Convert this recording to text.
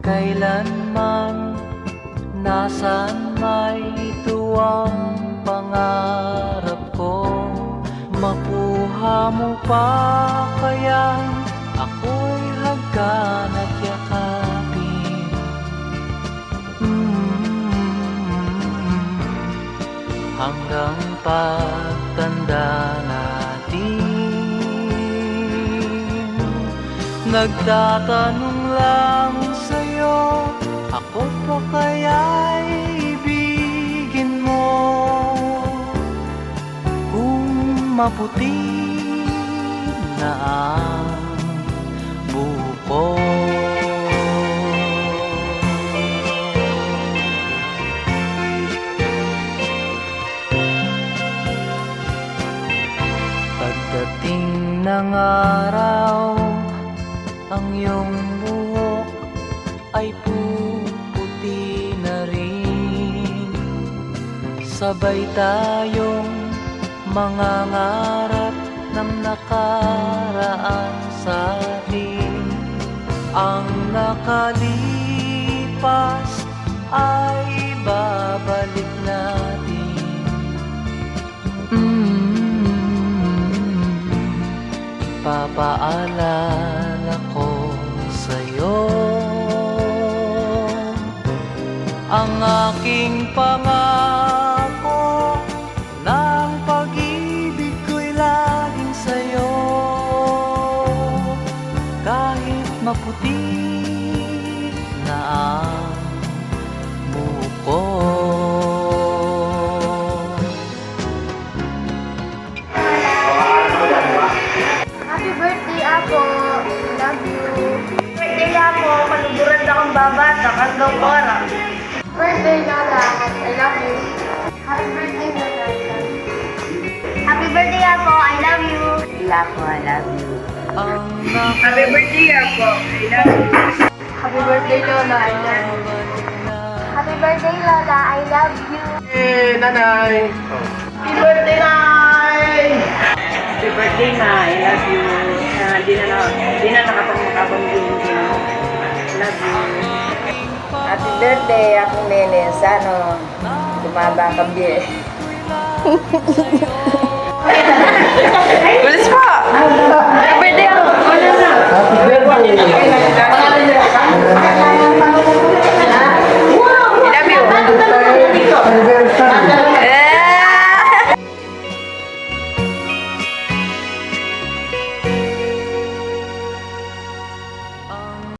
Kailanman, nasaan may tuwang pangarap ko. Makuha mo pa kaya ako'y hagkan at yakapin. Hanggang pagtanda natin, nagtatanong lang sa'yo, ako pa kaya'y ibigin mo? Kung maputi na ang buko. Pagdating ng araw, ang iyong buhok ay puputi na rin. Sabay tayong mangangarap ng nakaraan sa atin. Ang nakalipas ay babalik natin. Papaalala ko sa'yo ang aking pangako, ng pag-ibig ko'y laging sa'yo. Kahit maputi na ang buko. Happy birthday, Apo. Love you. Birthday, Apo. Panuburan na akong babata hanggang oras. Birthday, Lola. I love you. Happy birthday, Lola. Happy birthday, Apo. I love you. Apo, I love you. Happy birthday, Apo. I love you. Happy birthday, Lola. I love you. Happy birthday, Lola. I love you. Nanay! Happy birthday, Nay! Happy birthday, Ma. I love you. Di na nakapagmakabangin din. Love you. Happy birthday, akong nene. Sana gumaba ka biye. Bilis pa! Happy birthday, Apo. Happy birthday!